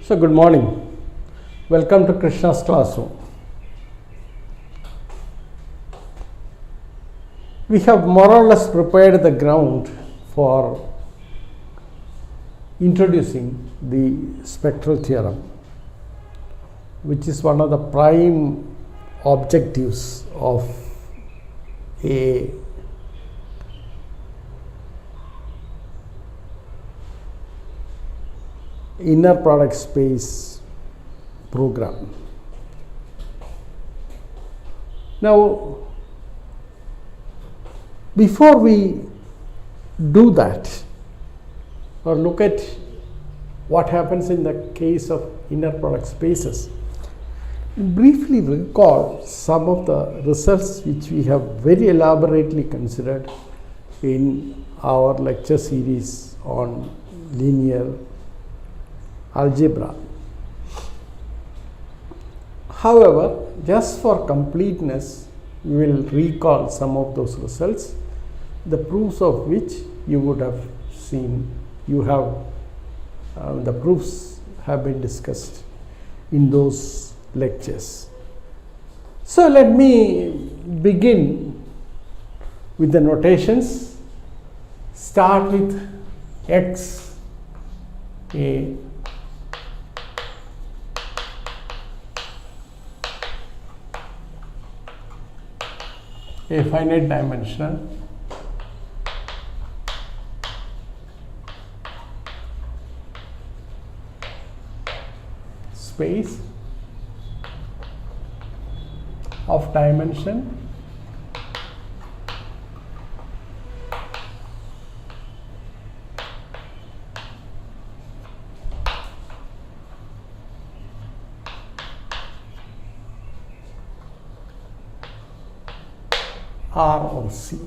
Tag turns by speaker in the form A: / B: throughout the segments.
A: So good morning. Welcome to Krishna's classroom. We have more or less prepared the ground for introducing the spectral theorem, which is one of the prime objectives of a inner product space program. Now, before we do that or look at what happens in the case of inner product spaces, briefly recall some of the results which we have very elaborately considered in our lecture series on linear algebra. However, just for completeness, we will recall some of those results, the proofs of which you would have seen. The proofs have been discussed in those lectures. So let me begin with the notations. Start with x, a finite dimensional space of dimension R or C.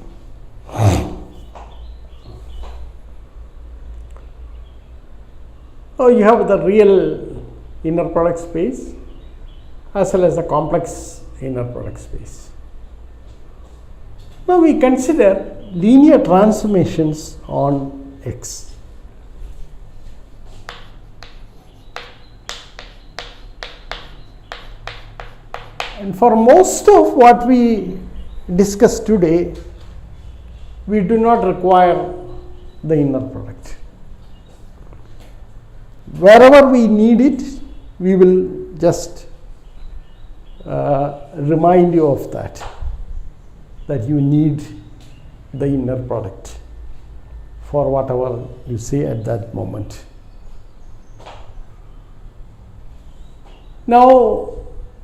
A: So you have the real inner product space as well as the complex inner product space. Now we consider linear transformations on X. And for most of what we discuss today, we do not require the inner product. Wherever we need it, we will just remind you of that you need the inner product for whatever you say at that moment. Now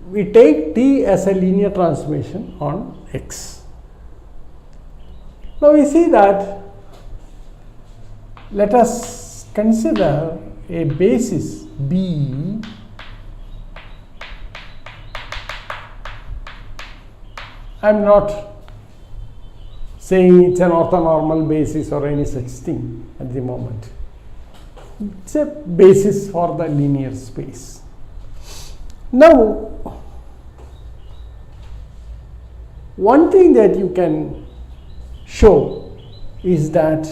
A: we take T as a linear transformation on X. Now we see that, let us consider a basis B I am not saying it's an orthonormal basis or any such thing at the moment. It's a basis for the linear space. Now, one thing that you can show is that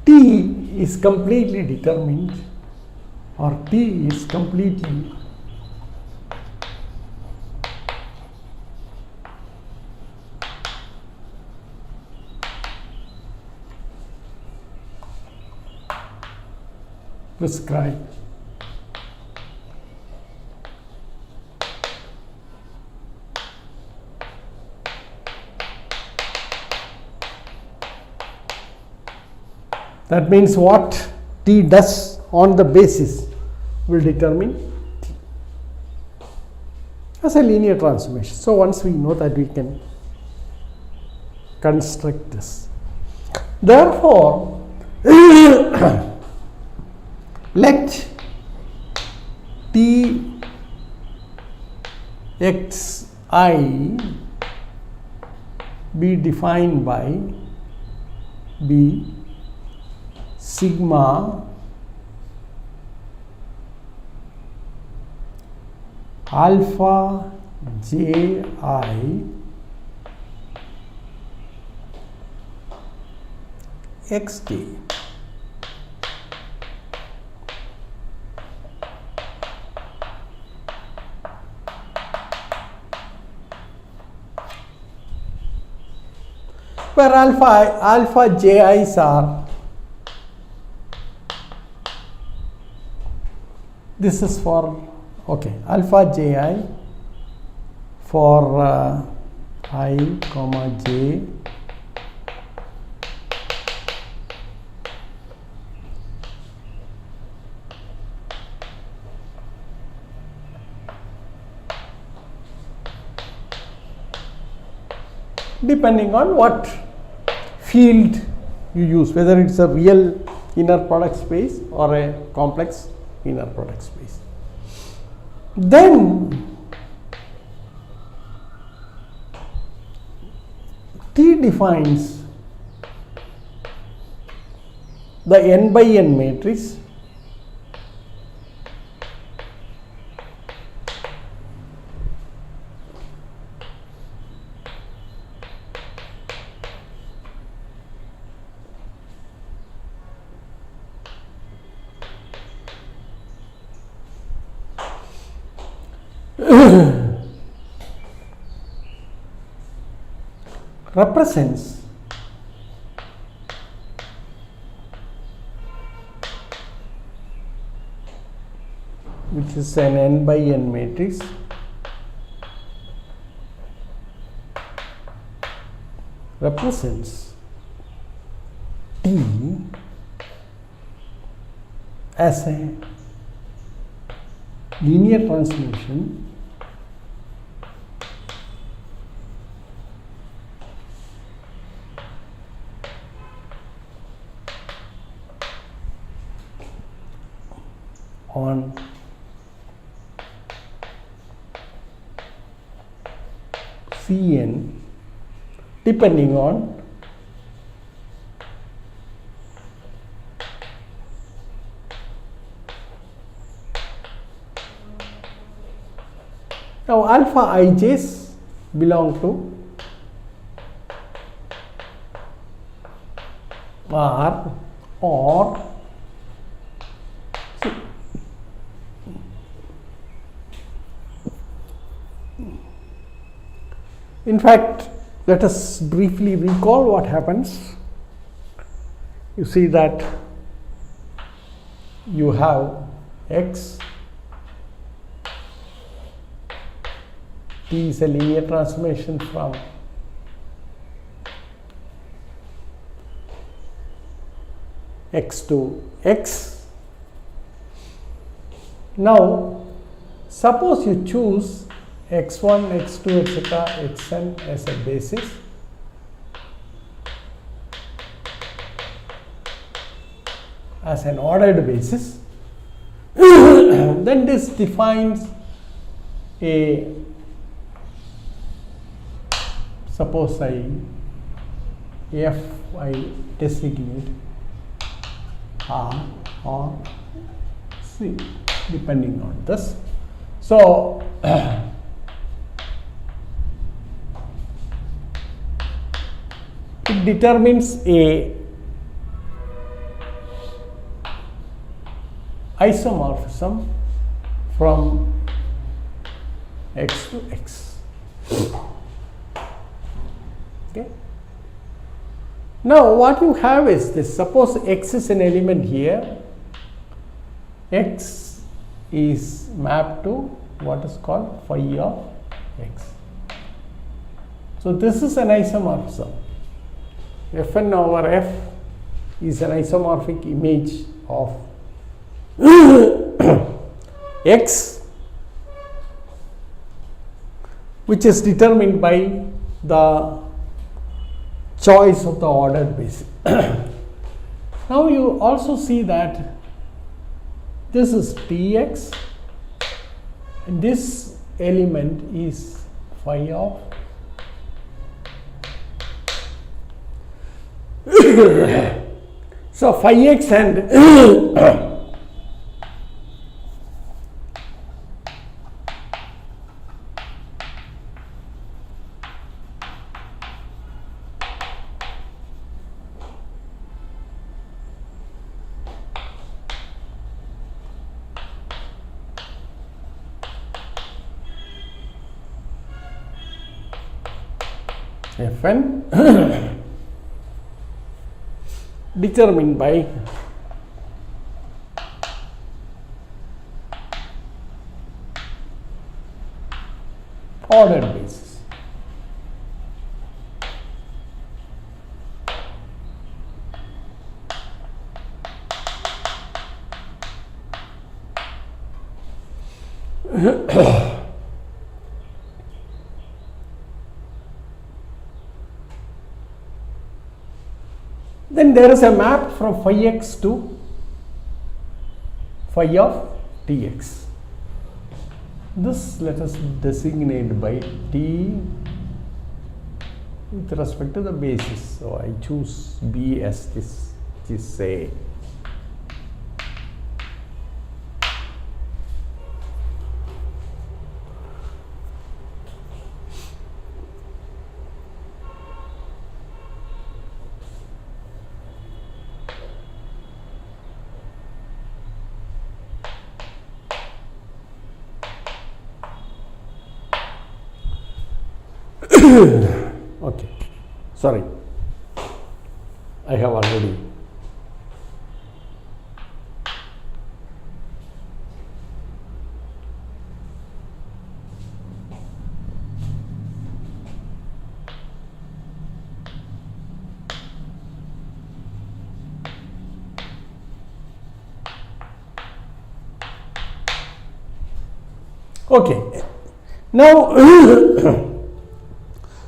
A: T is completely determined, or T is completely prescribed. That means what T does on the basis will determine T as a linear transformation. So once we know that, we can construct this. Therefore, let T x I be defined by B sigma alpha j I xk. where alpha ji's are, this is for, okay, alpha ji for I comma j depending on what field you use, whether it's a real inner product space or a complex inner product space. Then T defines the n by n matrix represents which is an n by n matrix represents T as a linear transformation on Cn depending on now alpha ij's belong to R or in fact, let us briefly recall what happens. You see that you have X, T is a linear transformation from X to X. Now, suppose you choose x1, x2, etc., xn as a basis, as an ordered basis, then this defines a, suppose I designate R or C depending on this. So, it determines a isomorphism from X to X. Okay. Now, what you have is this: suppose X is an element here, X is mapped to what is called phi of X. So, this is an isomorphism. Fn over f is an isomorphic image of X, which is determined by the choice of the ordered basis. Now you also see that this is Tx and this element is phi of so phi x and Fn determined by ordered basis. Then there is a map from phi x to phi of tx. This let us designate by t with respect to the basis. So I choose B as this, which is say okay, sorry, I have already okay. Now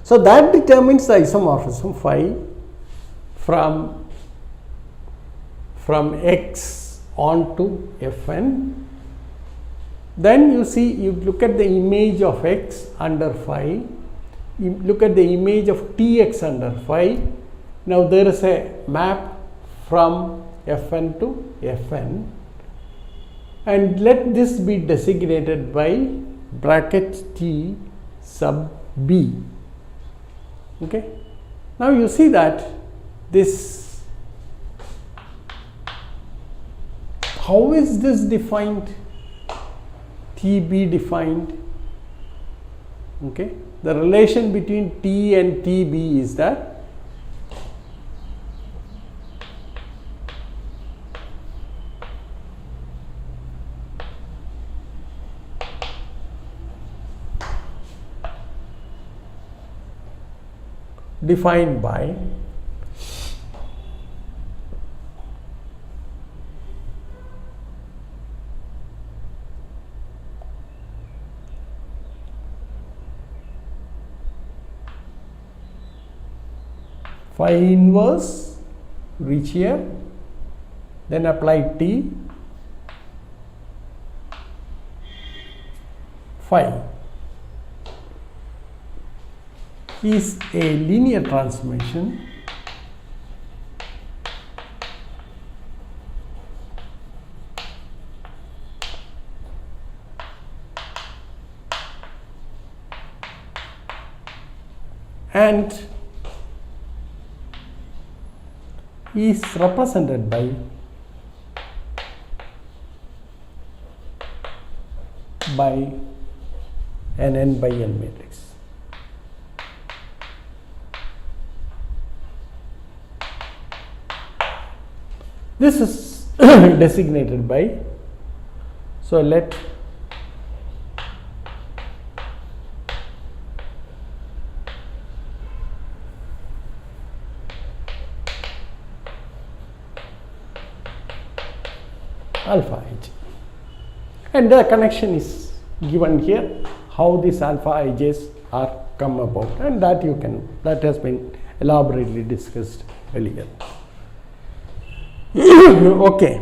A: so that determines the isomorphism phi from x on to Fn. Then you see, you look at the image of x under phi, you look at the image of Tx under phi. Now there is a map from Fn to Fn, and let this be designated by bracket T sub B. Okay. Now you see that this, how is this defined? TB defined. Okay. The relation between T and TB is that defined by phi inverse, reach here, then apply T, phi is a linear transformation and is represented by an n by n matrix. This is designated by, so let alpha ij, and the connection is given here, how these alpha ij's are come about, and that you can, that has been elaborately discussed earlier. Okay.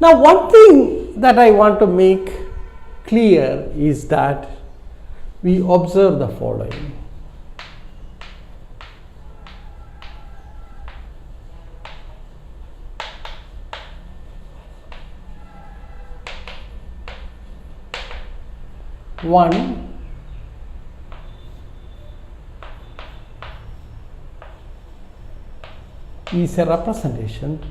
A: Now one thing that I want to make clear is that we observe the following. One, is a representation,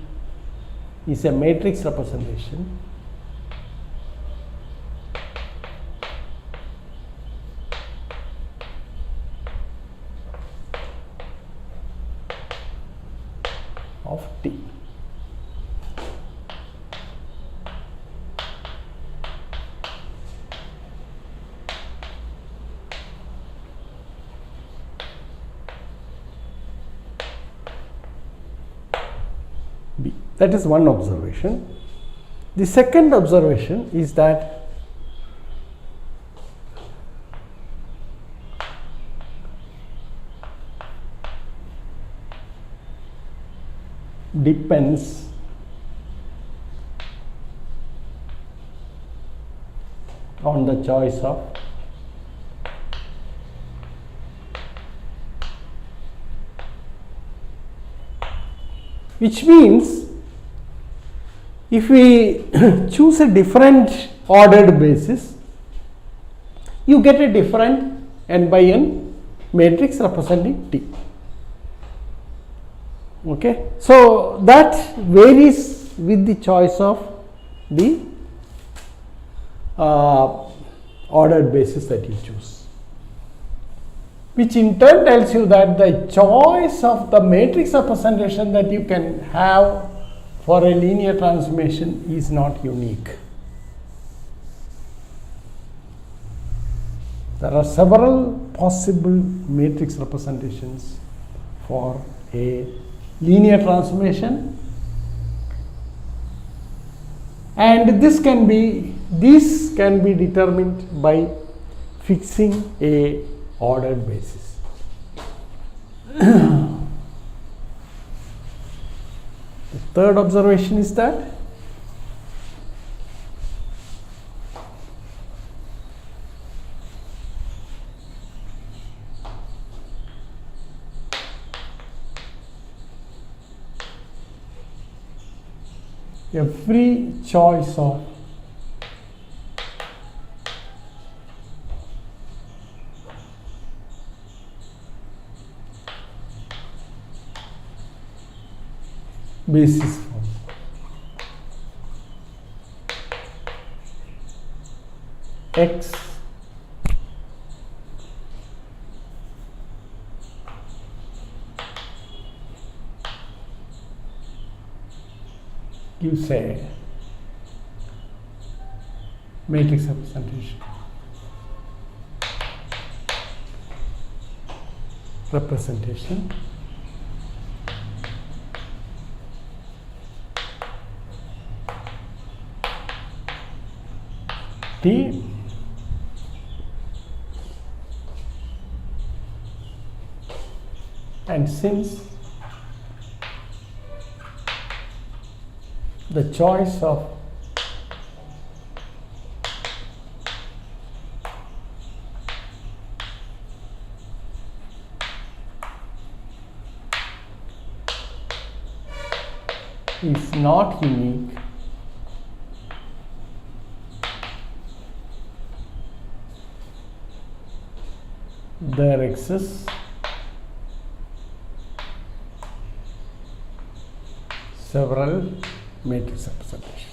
A: is a matrix representation That is one observation. The second observation is that depends on the choice of which means if we choose a different ordered basis, you get a different n by n matrix representing T. Okay. So, that varies with the choice of the ordered basis that you choose, which in turn tells you that the choice of the matrix representation that you can have for a linear transformation is not unique. There are several possible matrix representations for a linear transformation, and these can be determined by fixing a ordered basis. The third observation is that every choice of basis form X gives a matrix representation T and since the choice of is not unique, there exists several matrix representations.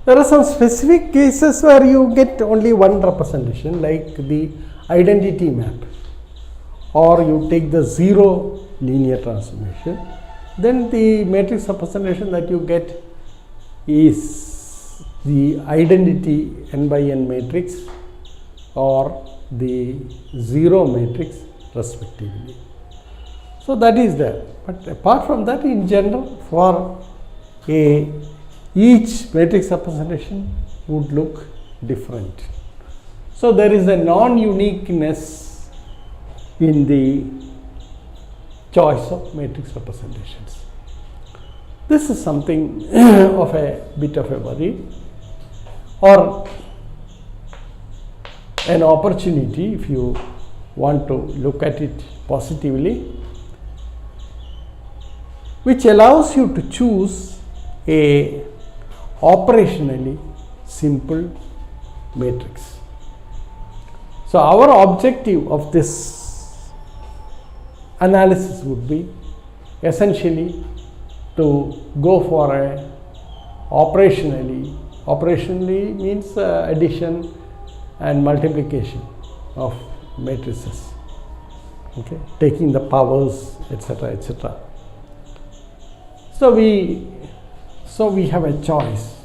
A: There are some specific cases where you get only one representation, like the identity map, or you take the zero linear transformation. Then the matrix representation that you get is the identity n by n matrix or the zero matrix respectively. So, that is there, but apart from that, in general, for each matrix representation would look different. So, there is a non-uniqueness in the choice of matrix representations. This is something of a bit of a worry or an opportunity if you want to look at it positively, which allows you to choose a operationally simple matrix. So, our objective of this analysis would be essentially to go for a operationally means addition and multiplication of matrices. okay, taking the powers, etc., etc. So we have a choice.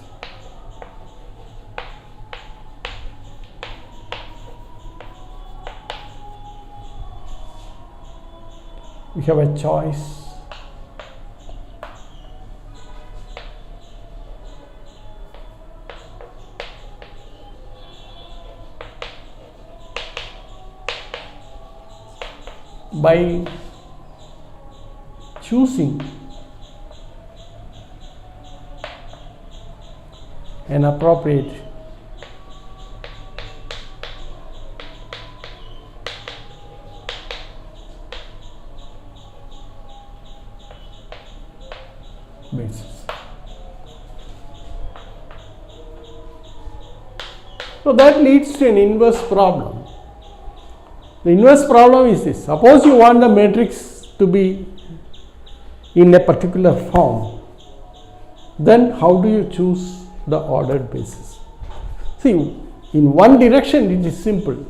A: We have a choice by choosing an appropriate basis. So that leads to an inverse problem. The inverse problem is this: suppose you want the matrix to be in a particular form, then how do you choose the ordered basis? See, in one direction it is simple.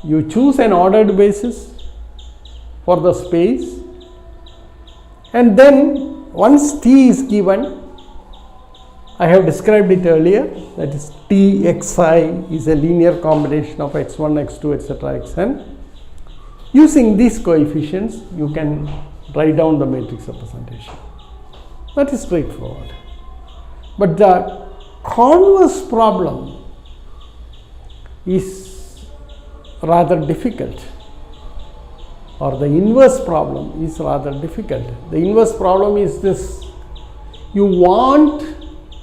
A: You choose an ordered basis for the space, and then once T is given, I have described it earlier, that is Txi is a linear combination of x1, x2, etc., xn. Using these coefficients, you can write down the matrix representation. That is straightforward. But the converse problem is rather difficult, or the inverse problem is rather difficult. The inverse problem is this: you want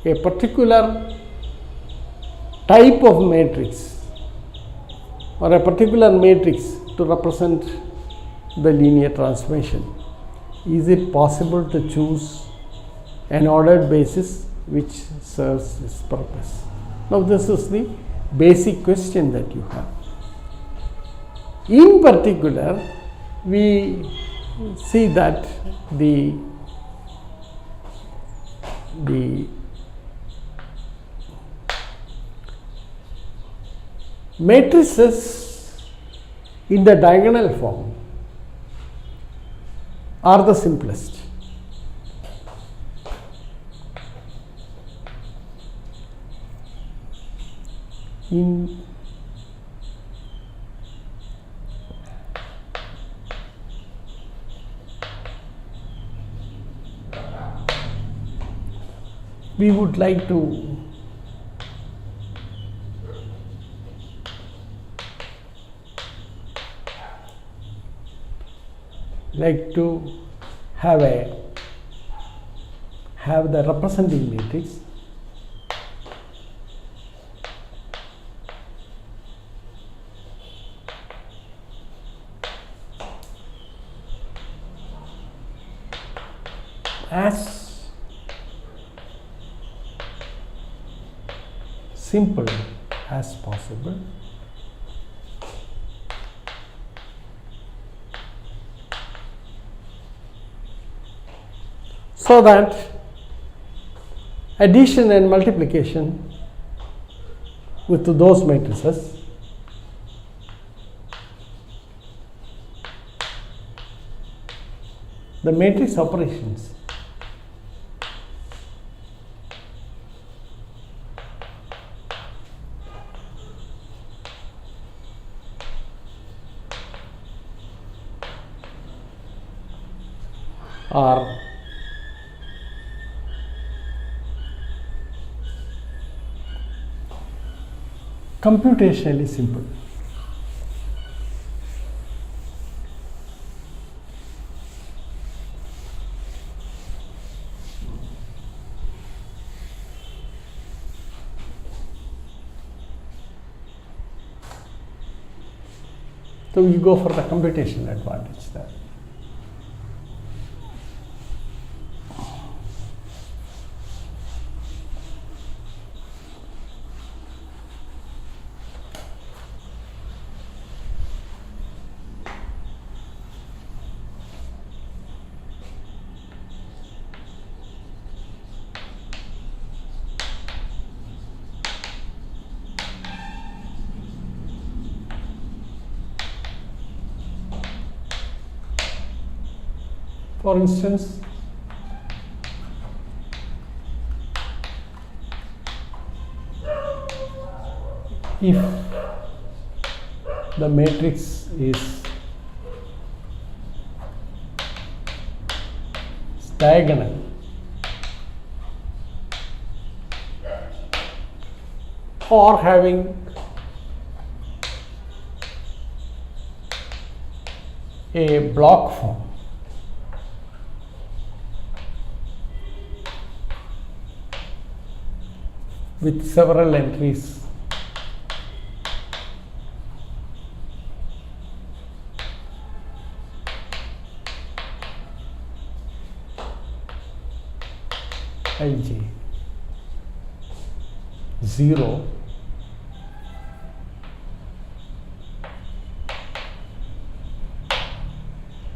A: a particular type of matrix or a particular matrix to represent the linear transformation. Is it possible to choose an ordered basis which serves this purpose? Now, this is the basic question that you have. In particular, we see that the matrices in the diagonal form are the simplest. We would like to have the representing matrix as simple as possible, so that addition and multiplication with those matrices the matrix operations are computationally simple. So you go for the computational advantage there. For instance, if the matrix is diagonal or having a block form, with several entries ij 0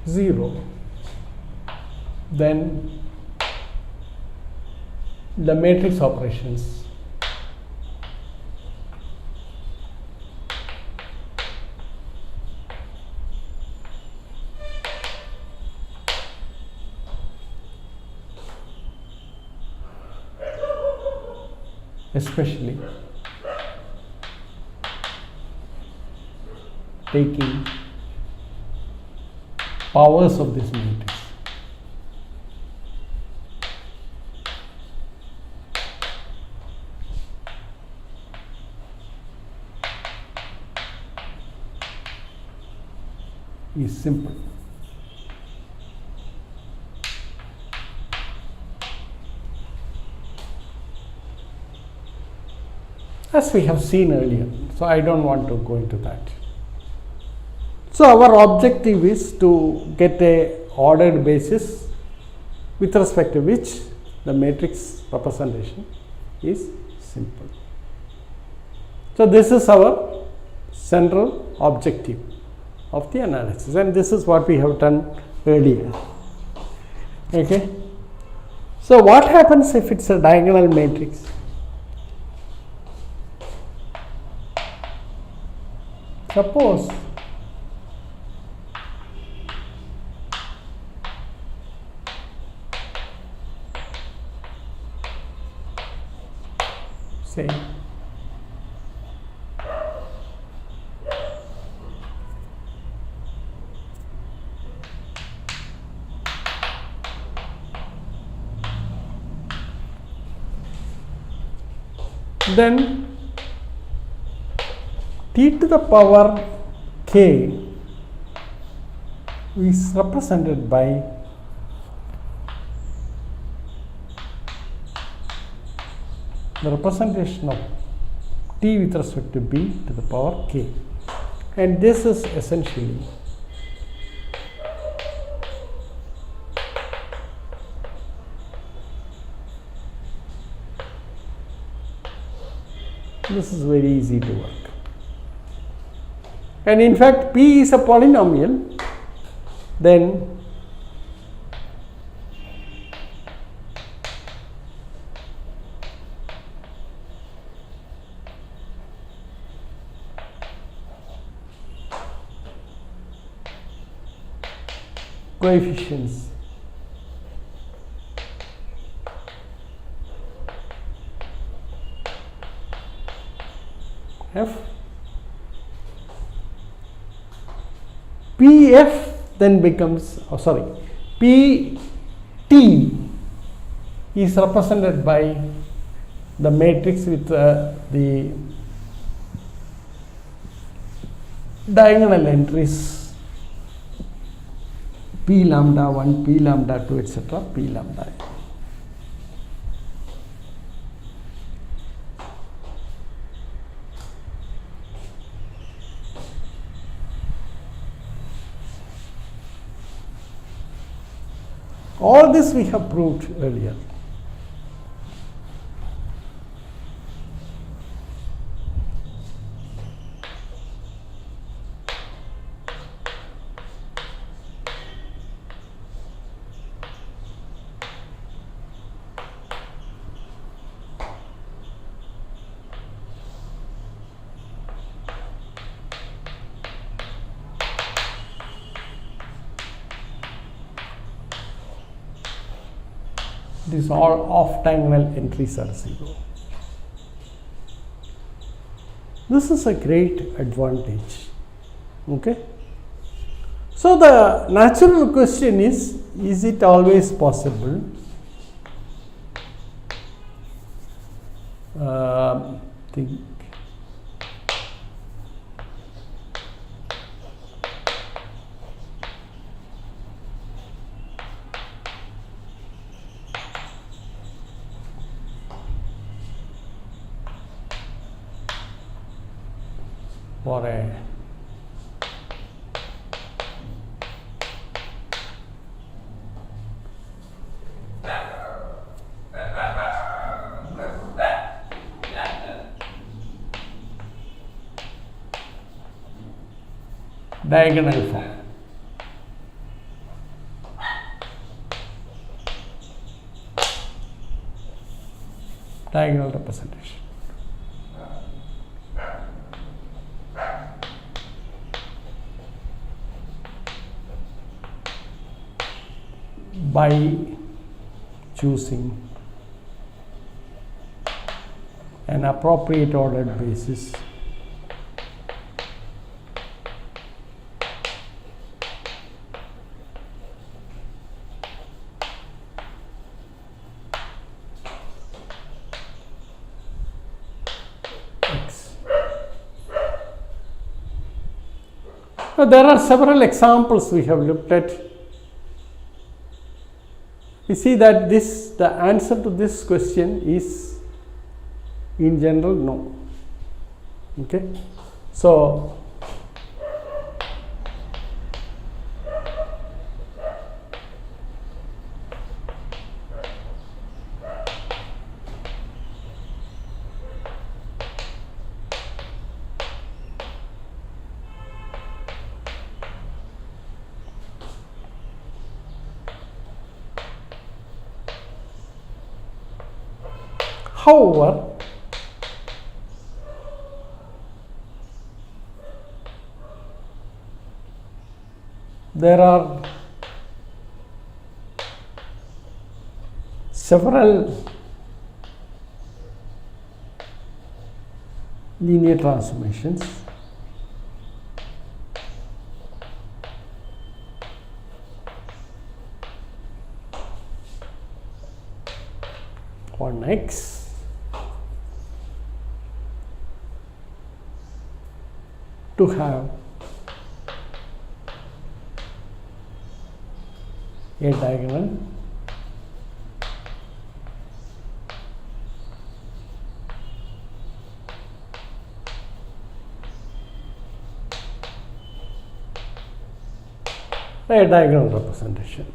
A: 0, then the matrix operations especially taking powers of this matrix is simple. As we have seen earlier, so I don't want to go into that. So our objective is to get a ordered basis with respect to which the matrix representation is simple. So this is our central objective of the analysis, and this is what we have done earlier. Okay. So what happens if it's a diagonal matrix? Suppose say then t to the power k is represented by the representation of t with respect to b to the power k, and this is essentially this is very easy to work. And in fact, p is a polynomial, then coefficients f pf then becomes pt is represented by the matrix with the diagonal entries p lambda 1, p lambda 2, etc., p lambda n. All this we have proved earlier. These all off diagonal entries are 0. This is a great advantage. Okay. So the natural question is it always possible? Think. For a diagonal form. Diagonal representation. By choosing an appropriate ordered basis X. Now, there are several examples we have looked at. We see that the answer to this question is in general no. Okay. So, however, there are several linear transformations on X to have a diagonal diagonal representation.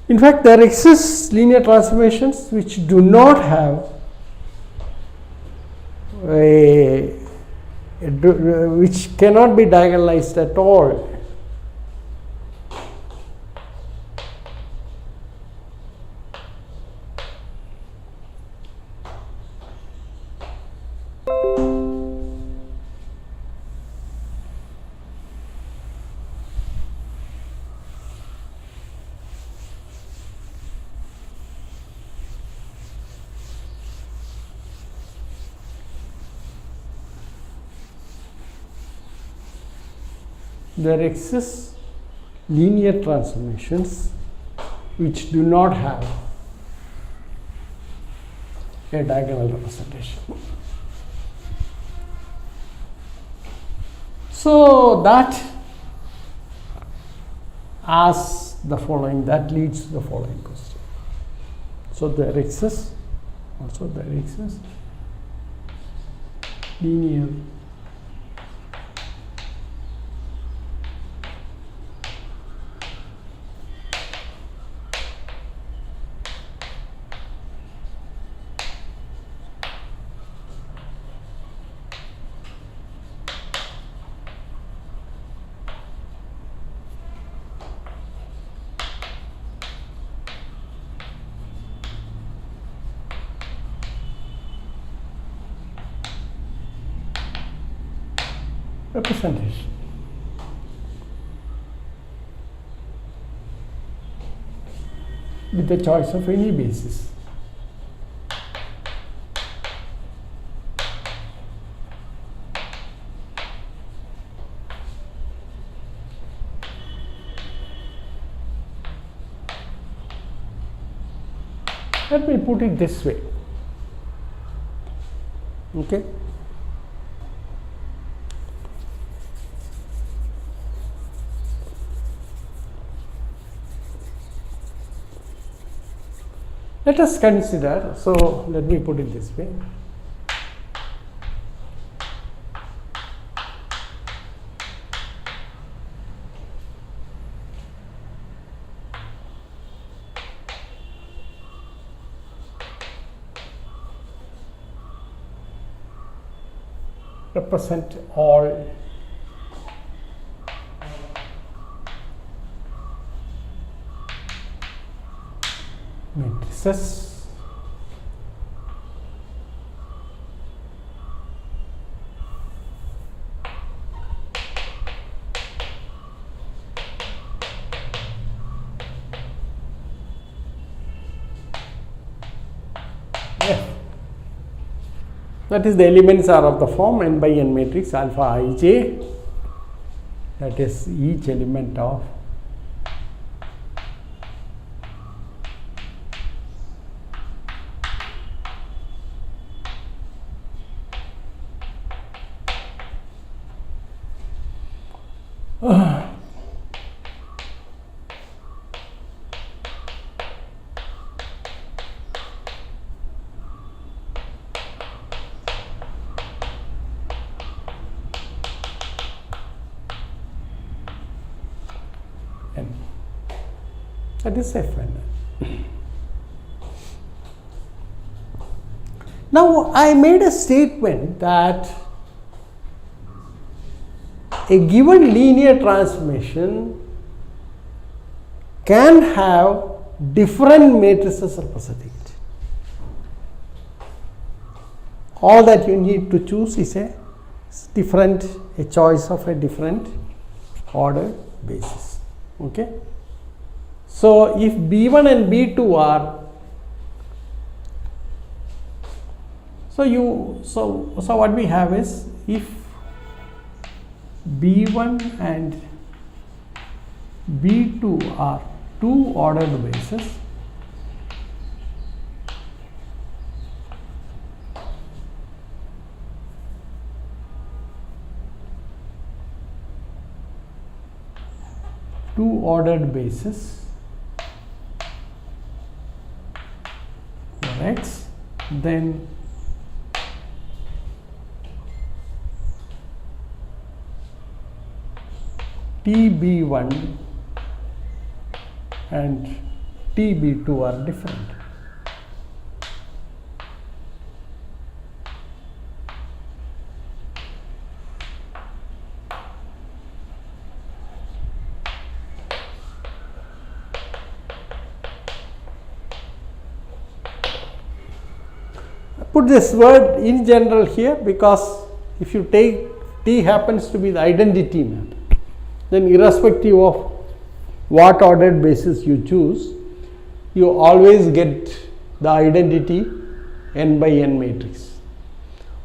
A: In fact, there exists linear transformations which do not have which cannot be diagonalized at all. There exist linear transformations which do not have a diagonal representation. So that asks the following, that leads to the following question. So there exists linear representation. with the choice of any basis. Let me put it this way. Okay. Let us consider, so let me put it this way. Represent all matrices F. That is, the elements are of the form n by n matrix alpha ij, that is each element of n. That is Fn. Now, I made a statement that a given linear transformation can have different matrices representing it. All that you need to choose is a choice of a different order basis. Okay. So if B1 and B2 are so what we have is, if B1 and B2 are two ordered bases, for X, then TB1 and TB2 are different. I put this word in general here because if you take T happens to be the identity map, then irrespective of what ordered basis you choose, you always get the identity n by n matrix.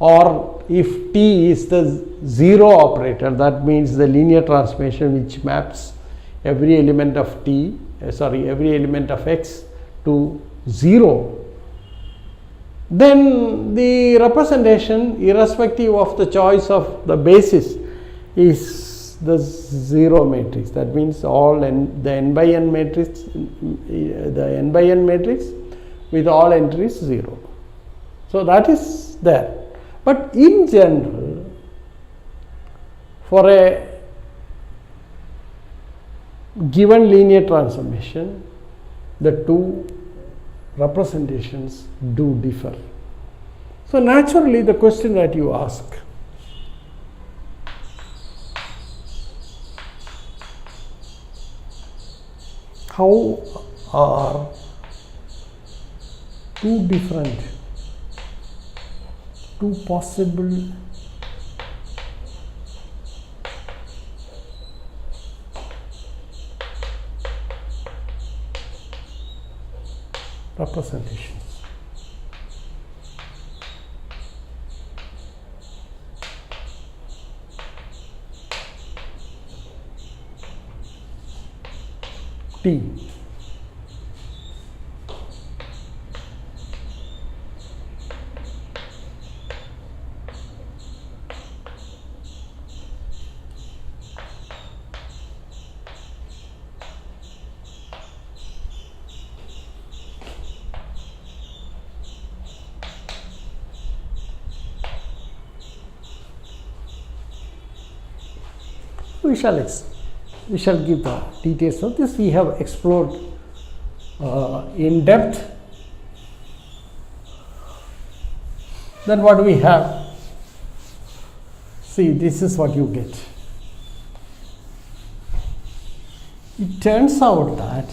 A: Or if T is the zero operator, that means the linear transformation which maps every element of every element of X to 0, then the representation irrespective of the choice of the basis is the zero matrix. That means all the n by n matrix, with all entries 0. So that is there. But in general, for a given linear transformation, the two representations do differ. So naturally, the question that you ask, how are two possible representations. T. We shall give the details of this. We have explored in depth. Then what do we have? See, this is what you get. It turns out that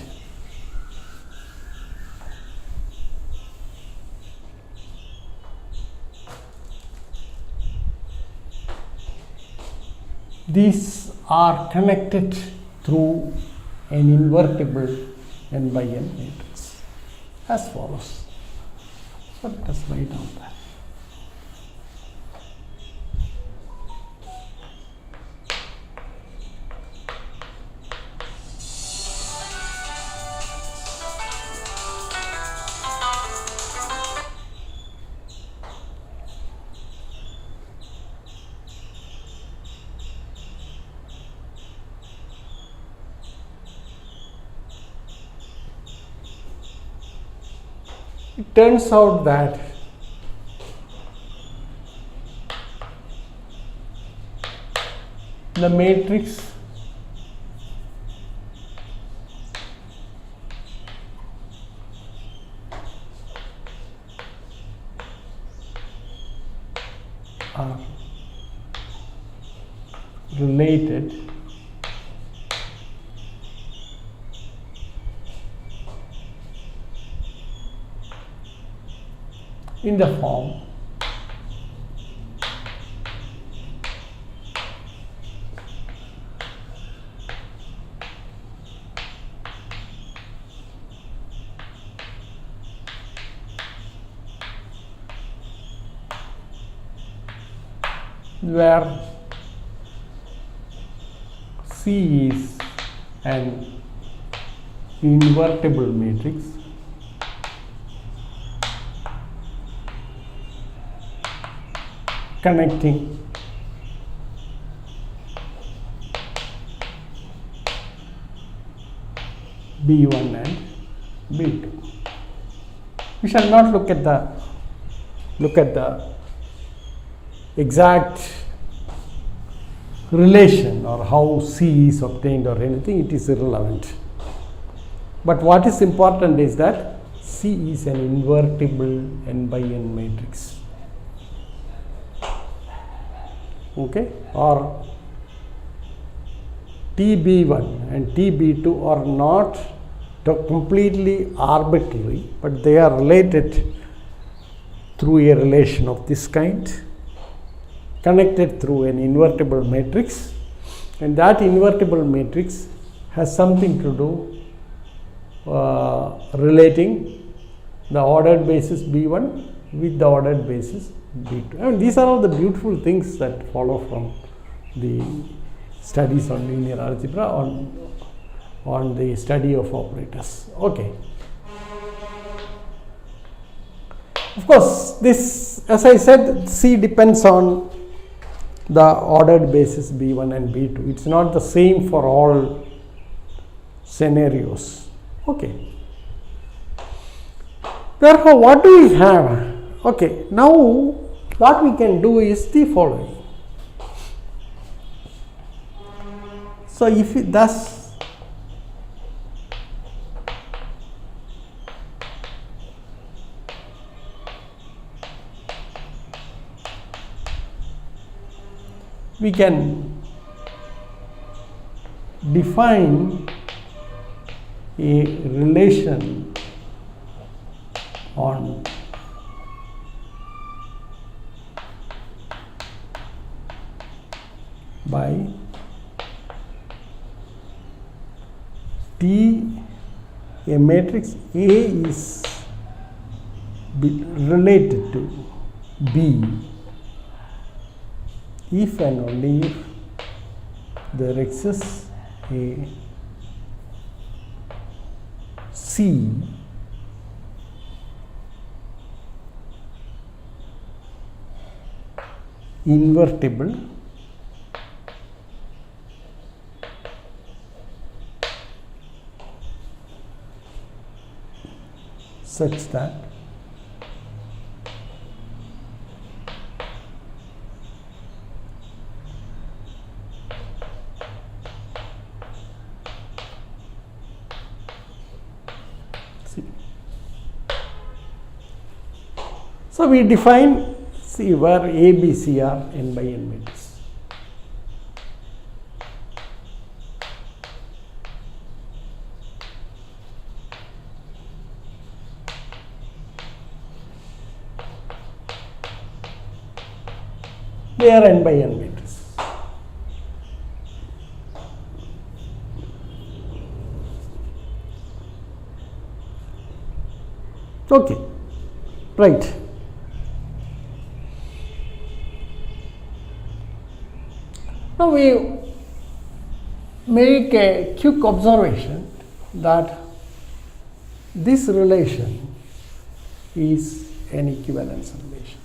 A: these are connected through an invertible n by n matrix as follows. So let us write down that. It turns out that the matrix are related in the form where C is an invertible matrix connecting B1 and B2. We shall not look at the exact relation or how C is obtained or anything. It is irrelevant. But what is important is that C is an invertible n by n matrix. Okay, or TB1 and TB2 are not completely arbitrary, but they are related through a relation of this kind, connected through an invertible matrix, and that invertible matrix has something to do relating the ordered basis B1 with the ordered basis B2. I mean, these are all the beautiful things that follow from the studies on linear algebra, on the study of operators. Okay. Of course, this, as I said, C depends on the ordered basis B1 and B2. It's not the same for all scenarios. Okay. Therefore, what do we have? Okay, now what we can do is the following. So, if it thus we can define a relation on by T, a matrix A is related to B if and only if there exists a C invertible such that so we define C where A, B, C are n by n matrix. They are n by n matrix. Okay, right. Now we make a quick observation that this relation is an equivalence relation.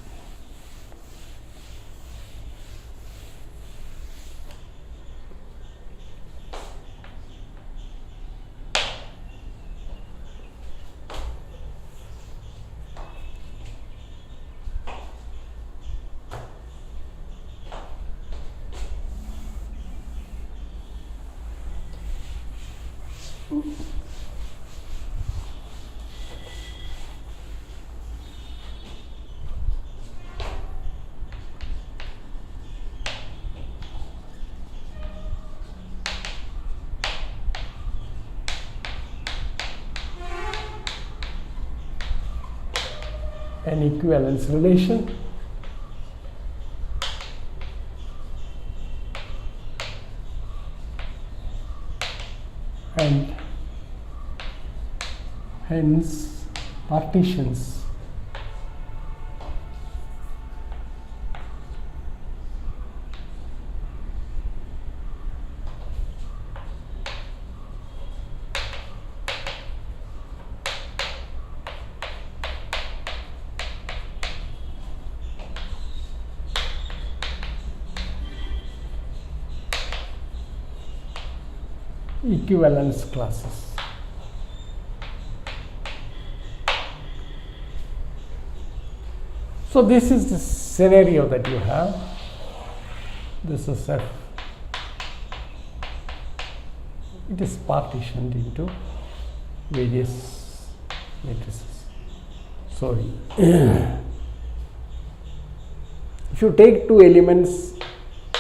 A: An equivalence relation and hence partitions equivalence classes. So this is the scenario that you have. This is F. It is partitioned into various matrices. Sorry. If you take two elements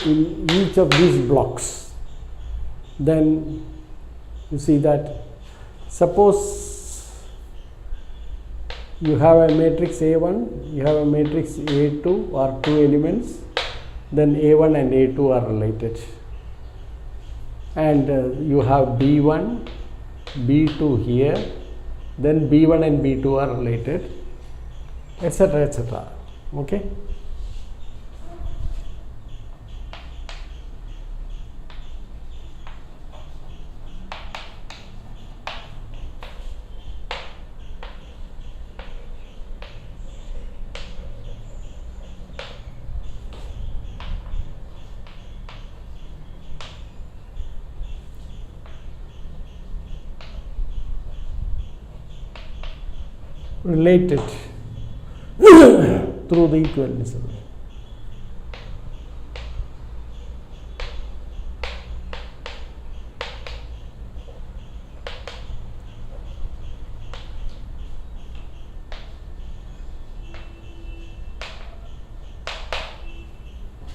A: in each of these blocks, then you see that suppose you have a matrix A1, you have a matrix A2 or two elements, then A1 and A2 are related, and you have B1, B2 here, then B1 and B2 are related, etc., etc. Okay. Related through the equivalence.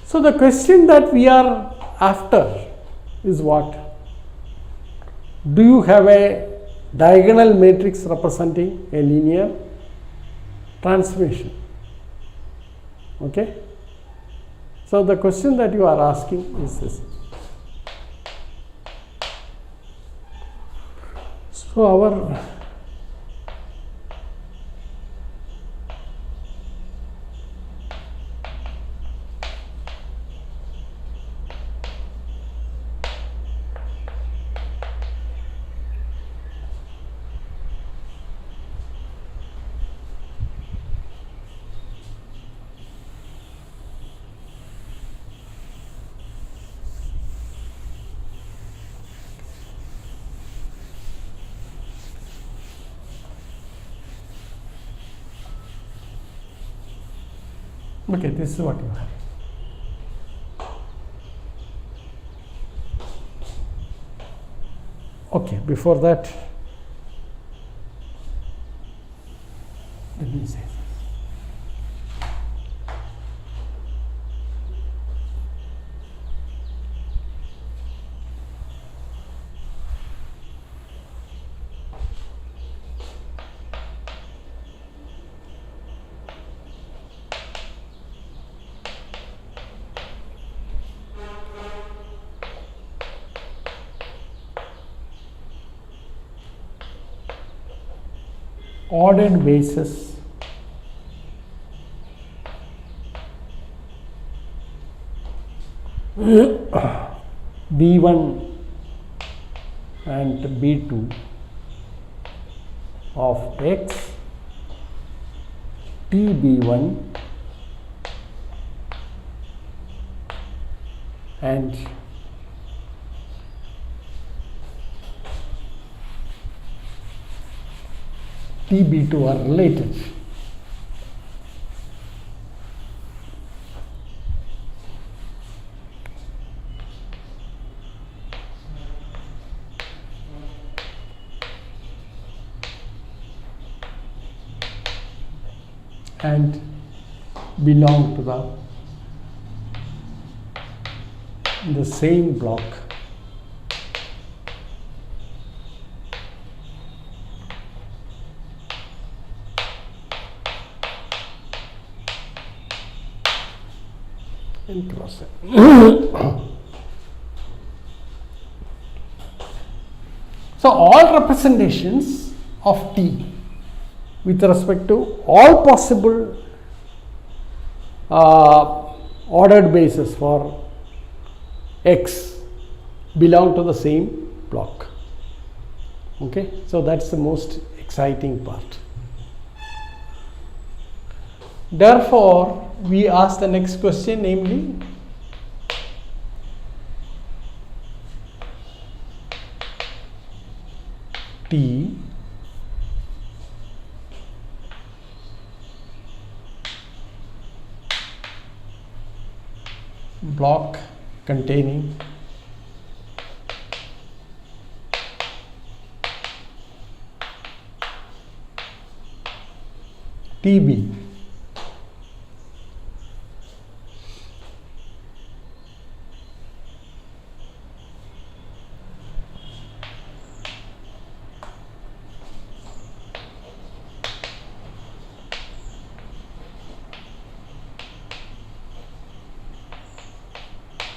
A: So the question that we are after is what? Do you have a diagonal matrix representing a linear transformation? Okay. So the question that you are asking is this. So our Okay, this is what you have. Okay, before that, let me say this. Ordered basis B1 and B2 of X, TB1 and TB2 are related. And belong to the same block. Interesting. So all representations of T with respect to all possible ordered bases for X belong to the same block. Okay, so that's the most exciting part. Therefore, we ask the next question, namely, T block containing TB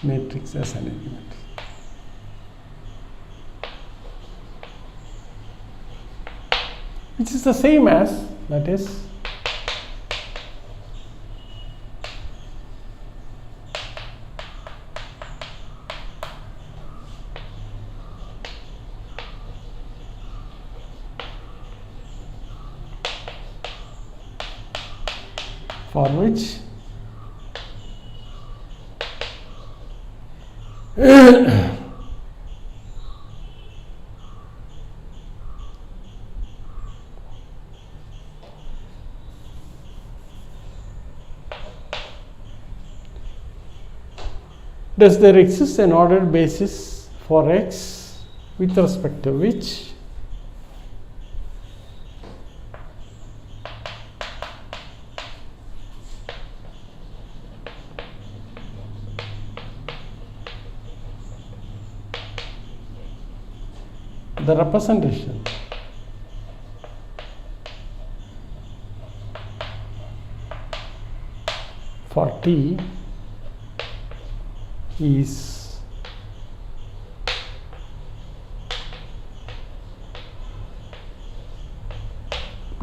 A: matrix as an element. Which is the same as, that is, for which does there exist an ordered basis for X with respect to which the representation for T is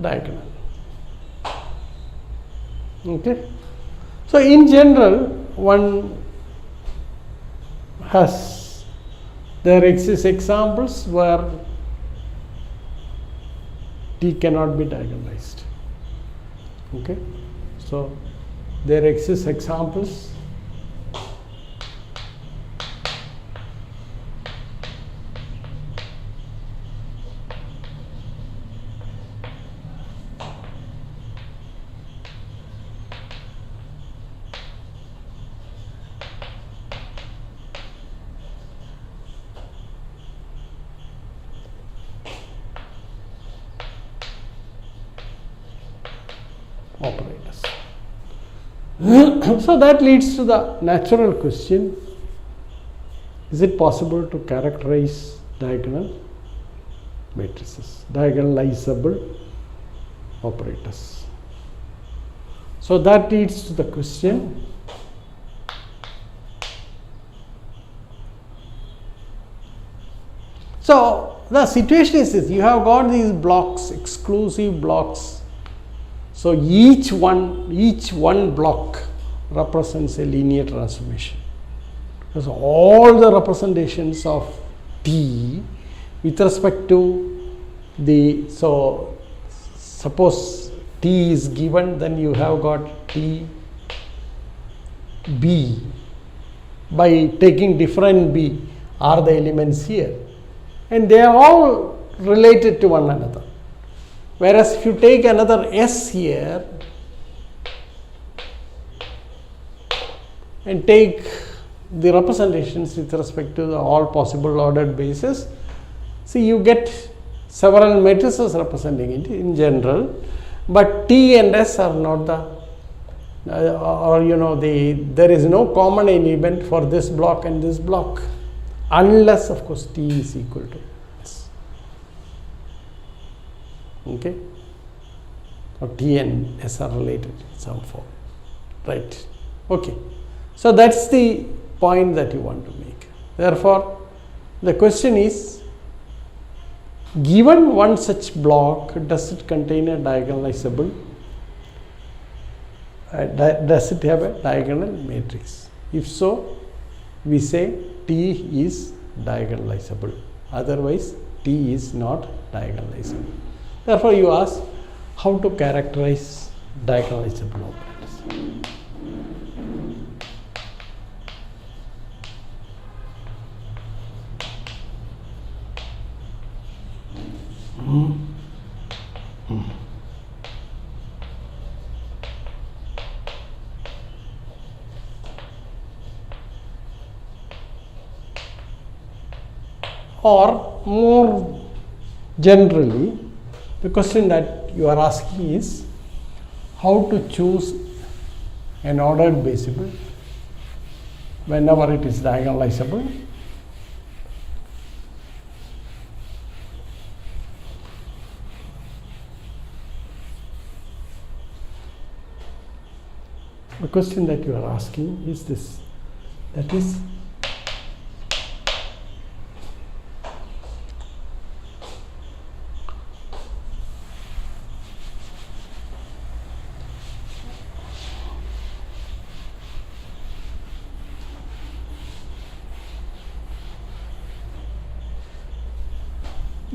A: diagonal. Okay. So in general, one has, there exist examples where T cannot be diagonalized. Okay. So there exist examples operators. So that leads to the natural question, is it possible to characterize diagonal matrices, diagonalizable operators? So that leads to the question, so the situation is this: you have got these blocks, exclusive blocks. So each one block represents a linear transformation, because all the representations of T with respect to the, so suppose T is given, then you have got T B, by taking different B are the elements here, and they are all related to one another. Whereas if you take another S here and take the representations with respect to the all possible ordered bases, see, you get several matrices representing it in general, but T and S are not the or there is no common element for this block and this block, unless of course T is equal to S. Okay, or T and S are related in some form, right? Okay, so that's the point that you want to make. Therefore, the question is, given one such block, does it contain a diagonalizable, does it have a diagonal matrix? If so, we say T is diagonalizable, otherwise T is not diagonalizable. Therefore, you ask how to characterize diagonalizable operators. Or more generally, the question that you are asking is how to choose an ordered basible whenever it is diagonalizable. The question that you are asking is this, that is,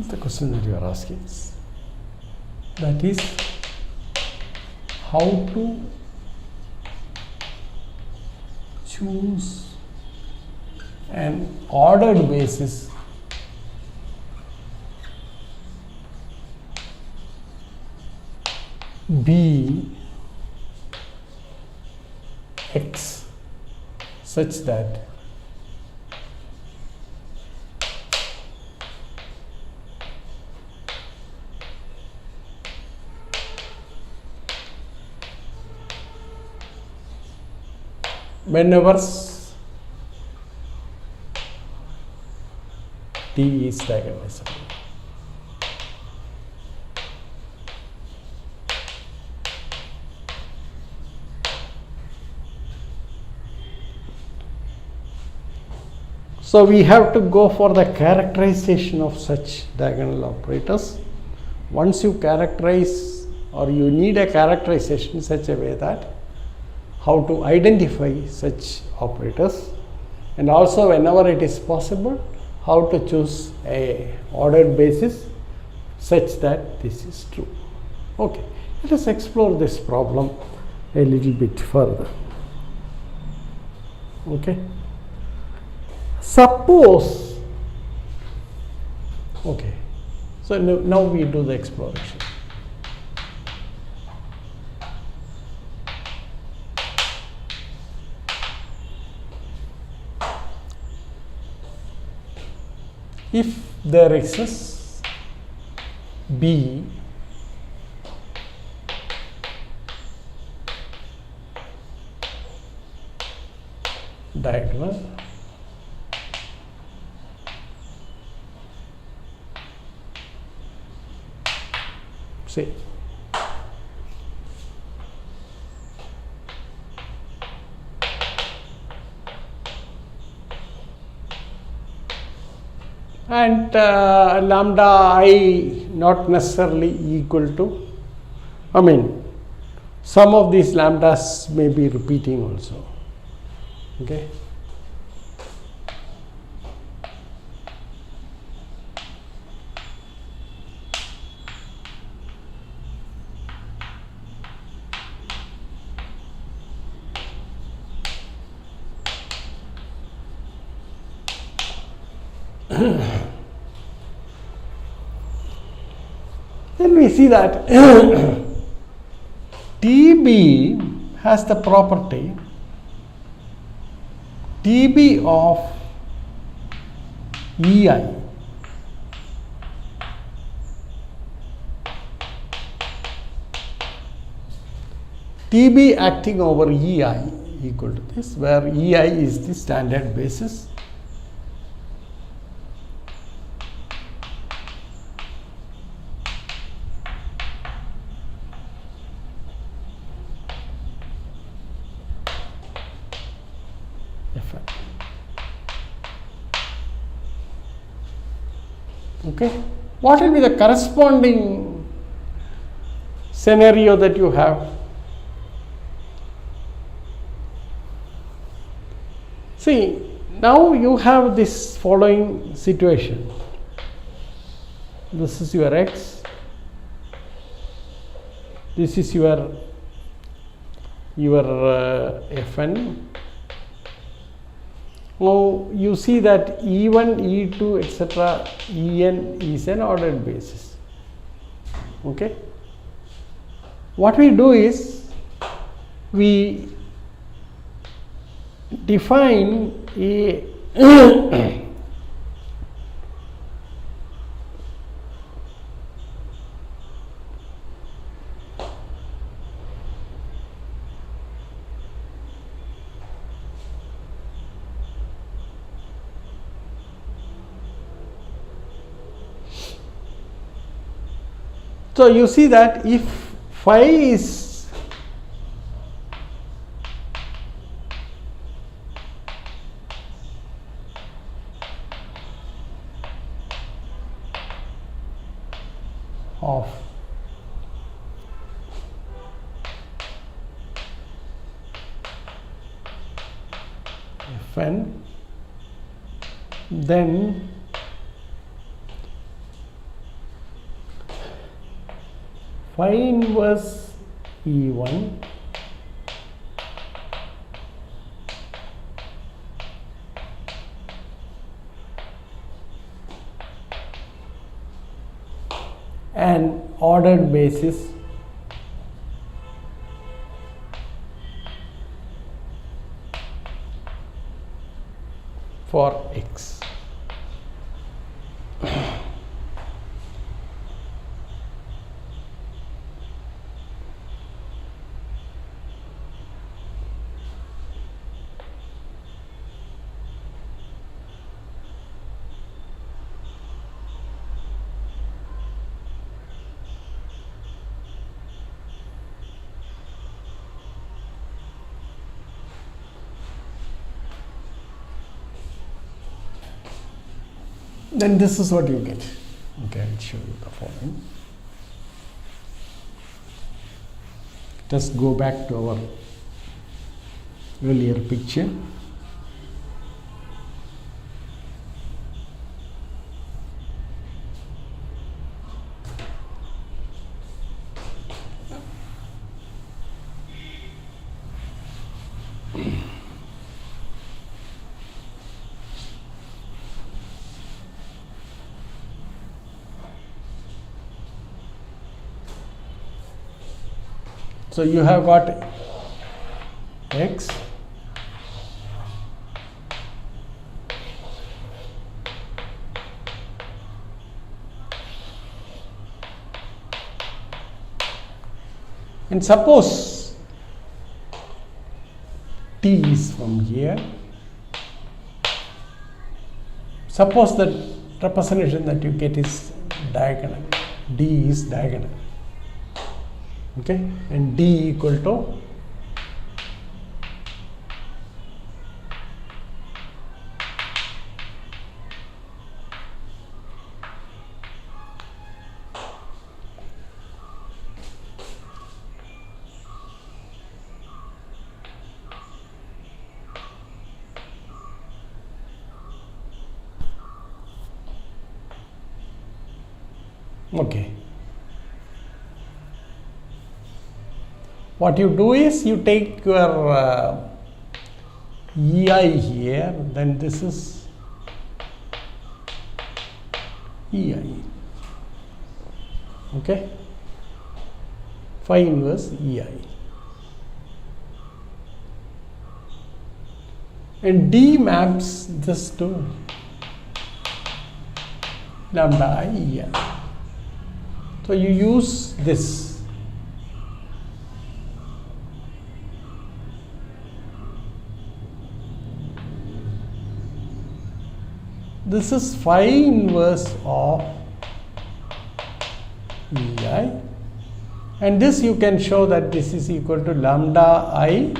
A: the question that you are asking is, that is, how to choose an ordered basis B X such that whenever T is diagonalizable. So we have to go for the characterization of such diagonal operators. Once you characterize, or you need a characterization in such a way that how to identify such operators, and also whenever it is possible, how to choose a ordered basis such that this is true. Okay, let us explore this problem a little bit further. Okay, suppose, okay, so now we do the exploration. If there exists B diagonal. See, and lambda I not necessarily equal to, I mean, some of these lambdas may be repeating also. Okay. Then we see that TB has the property TB of EI TB acting over EI equal to this, where EI is the standard basis. Okay, what will be the corresponding scenario that you have? See, now you have this following situation. This is your x, this is your Fn. Now you see that E1, E2, etc., En is an ordered basis. Okay. What we do is we define a so you see that if phi is of Fn, then phi inverse E1 an ordered basis for x. Then this is what you get. Okay, I will show you the following. Just go back to our earlier picture. So you have got x and suppose t is from here suppose that representation that you get is diagonal, D is diagonal, okay, and D equal to okay. What you do is you take your EI here, then this is EI, okay, phi inverse EI, and D maps this to lambda I EI. So you use this. This is phi inverse of EI, and this you can show that this is equal to lambda I .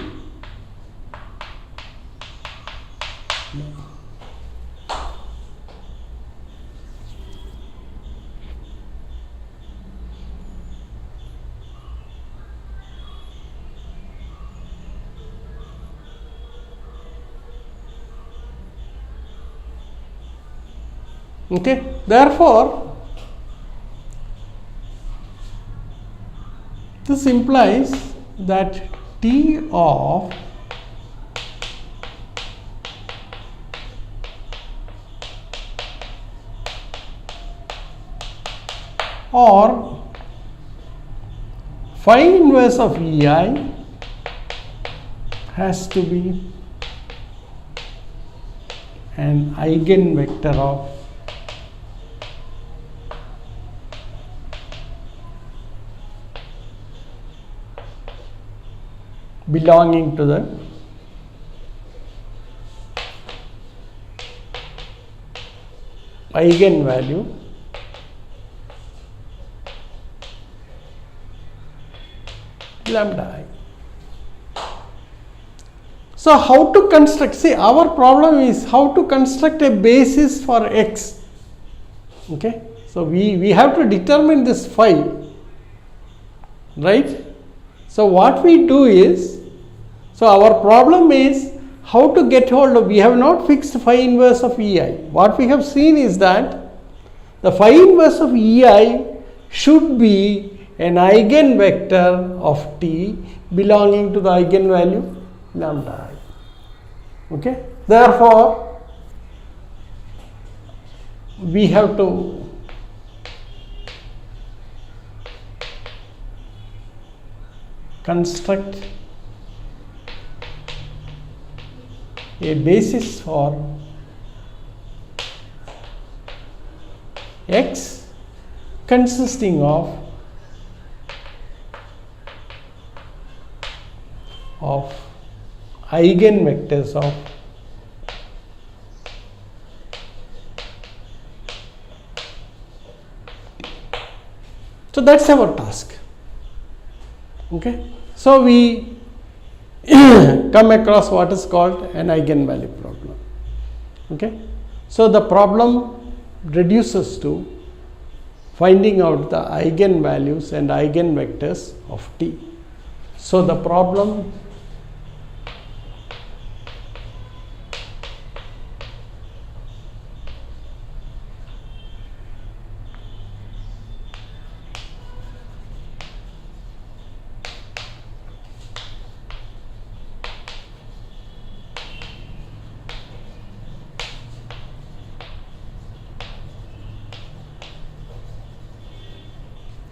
A: Okay, therefore, this implies that T of or phi inverse of EI has to be an eigenvector of belonging to the eigenvalue lambda I. So how to construct, see, our problem is how to construct a basis for x, okay. So we have to determine this phi, right. So what we do is, so our problem is how to get hold of, we have not fixed phi inverse of EI. What we have seen is that the phi inverse of EI should be an eigenvector of T belonging to the eigenvalue lambda I, okay. Therefore, we have to construct a basis for x consisting of eigenvectors of so that's our task, okay. So we come across what is called an eigenvalue problem, okay. So the problem reduces to finding out the eigenvalues and eigenvectors of T. So the problem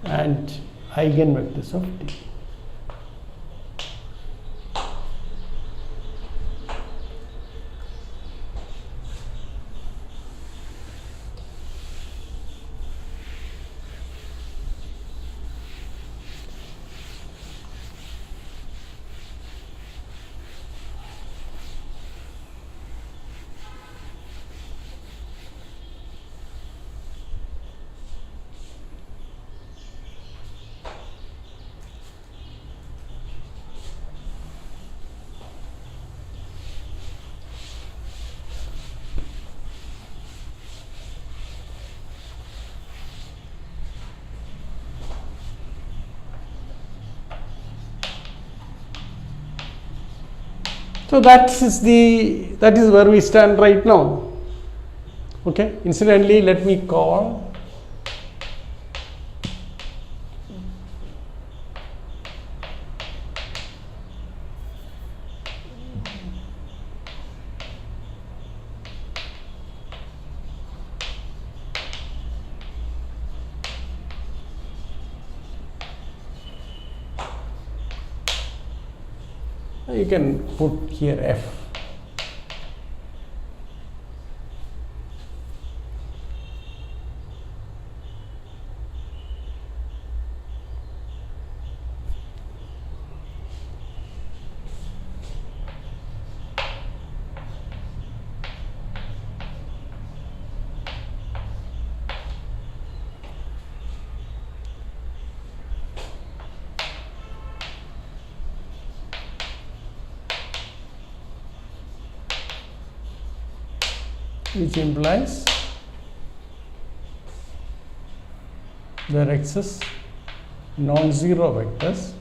A: and eigenvectors of T. So that is where we stand right now. Okay. Incidentally, let me call you can put here F. Which implies there exists non-zero vectors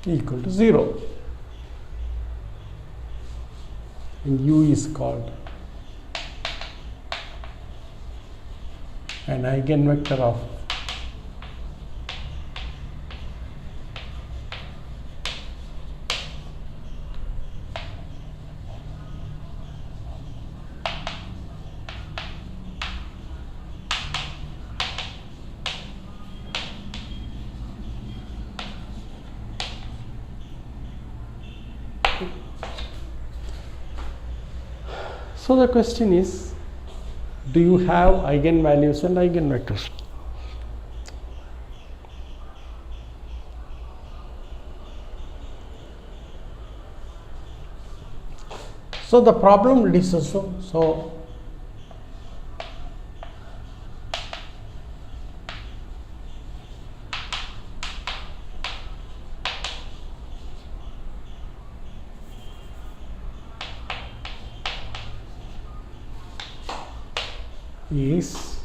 A: equal to 0, and U is called an eigenvector of So the question is, do you have eigenvalues and eigenvectors? So the problem is also is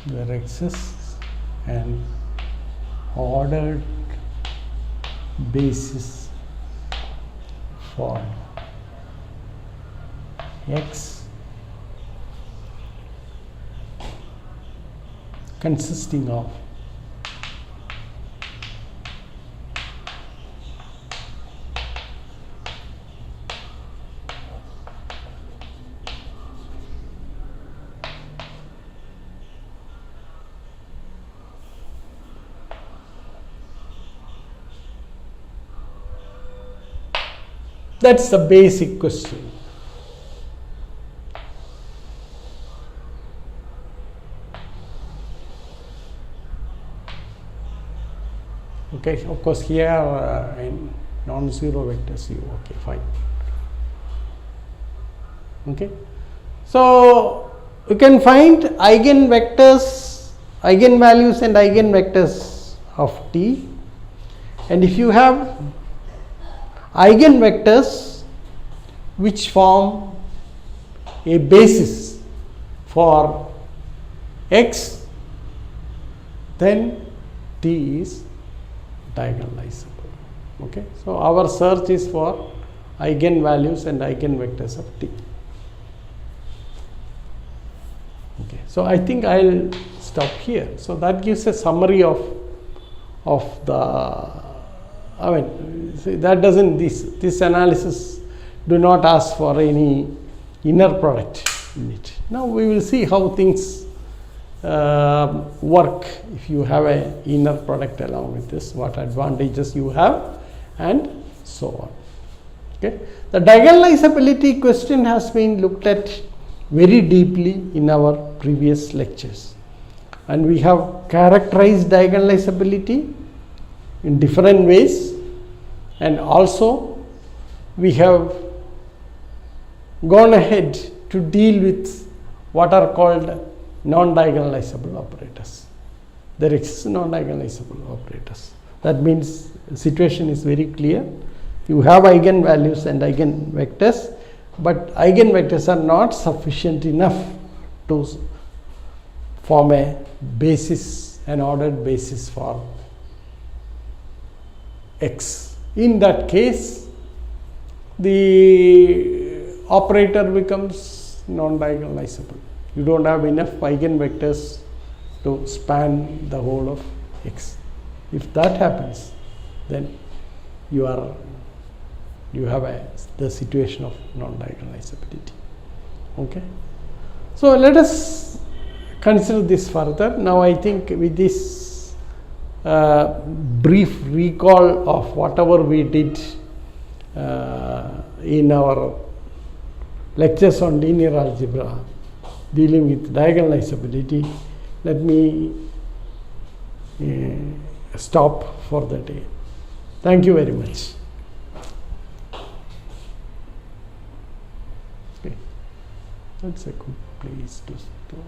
A: there exists an ordered basis for X consisting of That's the basic question. Okay, of course here in non-zero vectors U, okay, fine. Okay, so you can find eigenvectors, eigenvalues and eigenvectors of T, and if you have eigenvectors which form a basis for X, then T is diagonalizable. Okay, so our search is for eigenvalues and eigenvectors of T. Okay, so I think I'll stop here. So that gives a summary of the, I mean, see, that doesn't, this analysis do not ask for any inner product in it. Now we will see how things work if you have an inner product along with this, what advantages you have and so on. Okay. The diagonalizability question has been looked at very deeply in our previous lectures, and we have characterized diagonalizability in different ways, and also we have gone ahead to deal with what are called non-diagonalizable operators. there exists non-diagonalizable operators. That means the situation is very clear. You have eigenvalues and eigenvectors, but eigenvectors are not sufficient enough to form a basis, an ordered basis for X. In that case, the operator becomes non-diagonalizable. You don't have enough eigenvectors to span the whole of X. If that happens, then you have the situation of non-diagonalizability. Okay. So let us consider this further. Now I think with this brief recall of whatever we did in our lectures on linear algebra dealing with diagonalizability, let me stop for the day. Thank you very much. Okay. That's a good place to stop.